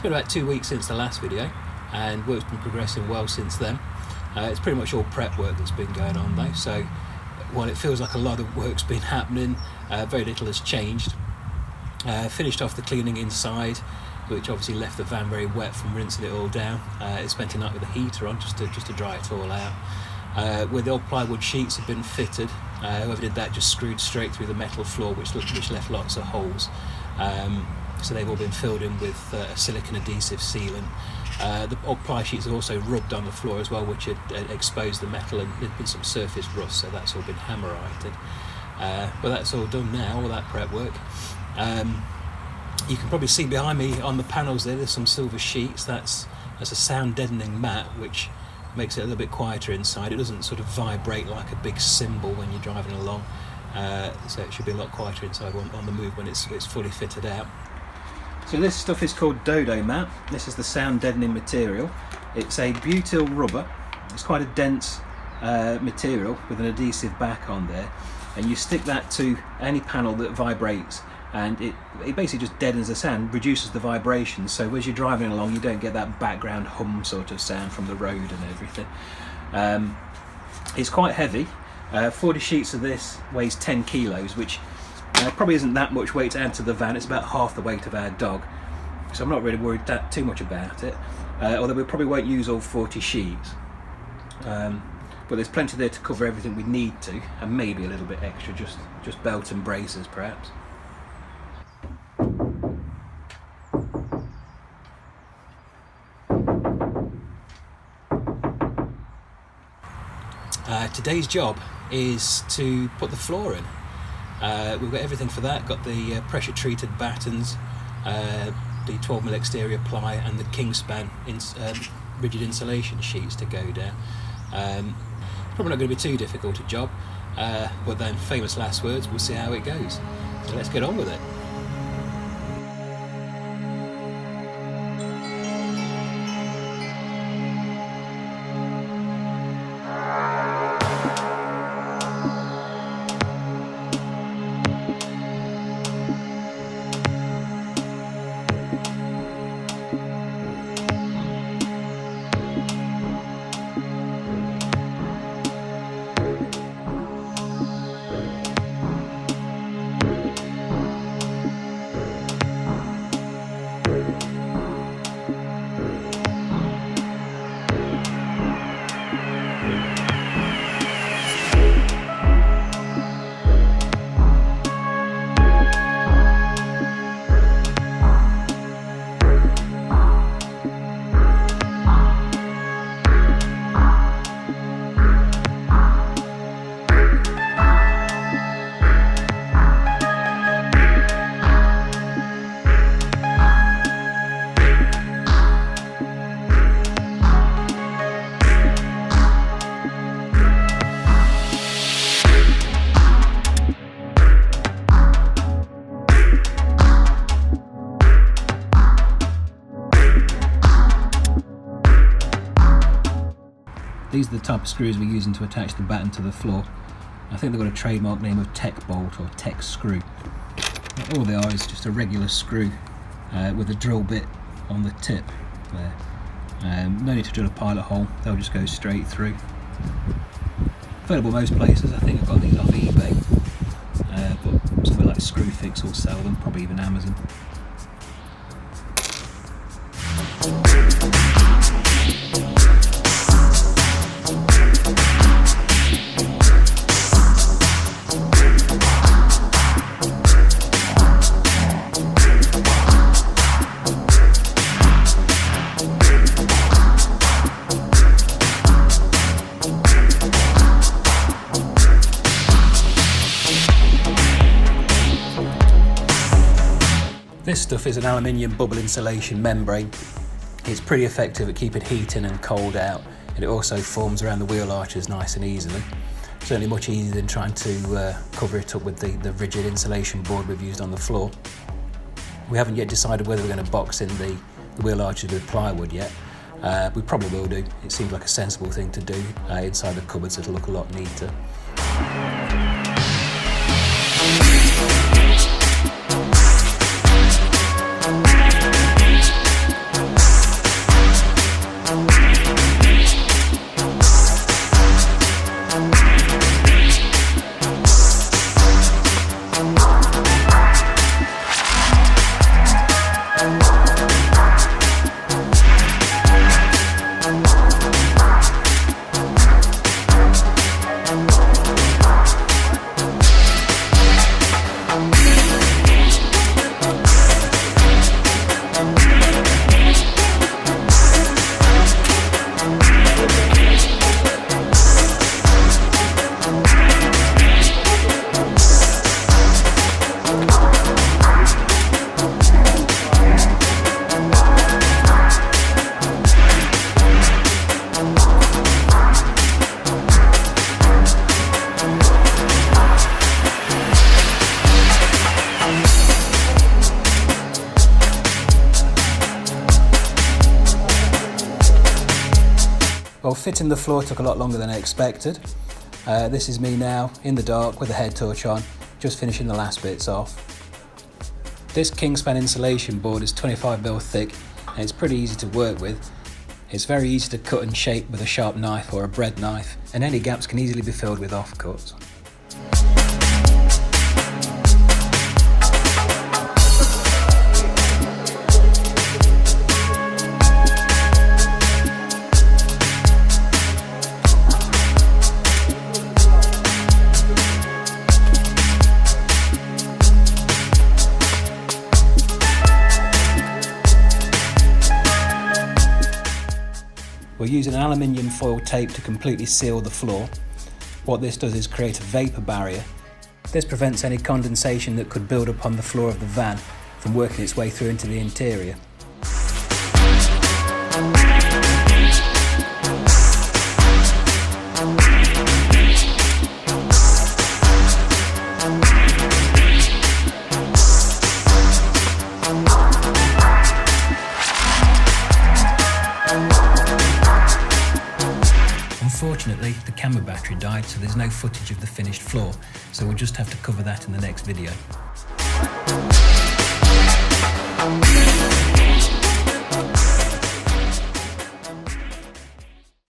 been about 2 weeks since the last video, and work's been progressing well since then. It's pretty much all prep work that's been going on though, so while it feels like a lot of work's been happening, very little has changed. Finished off the cleaning inside, which obviously left the van very wet from rinsing it all down. It spent a night with the heater on just to dry it all out. Where the old plywood sheets have been fitted, whoever did that just screwed straight through the metal floor, which left lots of holes. So they've all been filled in with a silicone adhesive sealant. The old ply sheets are also rubbed on the floor as well, which had exposed the metal, and there's been some surface rust, so that's all been hammer-righted. But that's all done now, all that prep work. You can probably see behind me on the panels there's some silver sheets. That's a sound deadening mat, which makes it a little bit quieter inside. It doesn't sort of vibrate like a big cymbal when you're driving along, so it should be a lot quieter inside on the move when it's fully fitted out. So this stuff is called Deadening Mat. This is the sound deadening material. It's a butyl rubber. It's quite a dense material with an adhesive back on there, and you stick that to any panel that vibrates, and it basically just deadens the sound, reduces the vibrations, so as you're driving along you don't get that background hum sort of sound from the road and everything. It's quite heavy. 40 sheets of this weighs 10 kilos, which probably isn't that much weight to add to the van. It's about half the weight of our dog, so I'm not really worried too much about it, although we probably won't use all 40 sheets. But there's plenty there to cover everything we need to, and maybe a little bit extra, just belt and braces perhaps. Today's job is to put the floor in. We've got everything for that. Got the pressure treated battens, the 12mm exterior ply, and the Kingspan rigid insulation sheets to go down. Probably not going to be too difficult a job, but then famous last words, we'll see how it goes. So let's get on with it. These are the type of screws we're using to attach the batten to the floor. I think they've got a trademark name of Tech Bolt or Tech Screw. All they are is just a regular screw with a drill bit on the tip there. No need to drill a pilot hole, they'll just go straight through. Available most places. I think I've got these off eBay, but somewhere like Screwfix will sell them, probably even Amazon. This stuff is an aluminium bubble insulation membrane. It's pretty effective at keeping heat in and cold out, and it also forms around the wheel arches nice and easily. Certainly much easier than trying to cover it up with the rigid insulation board we've used on the floor. We haven't yet decided whether we're going to box in the wheel arches with plywood yet. We probably will do. It seems like a sensible thing to do. Inside the cupboards it'll look a lot neater. Well, fitting the floor took a lot longer than I expected. This is me now in the dark with the head torch on, just finishing the last bits off. This Kingspan insulation board is 25mm thick and it's pretty easy to work with. It's very easy to cut and shape with a sharp knife or a bread knife, and any gaps can easily be filled with offcuts. We're using an aluminium foil tape to completely seal the floor. What this does is create a vapour barrier. This prevents any condensation that could build up on the floor of the van from working its way through into the interior. Unfortunately, the camera battery died, so there's no footage of the finished floor, so we'll just have to cover that in the next video.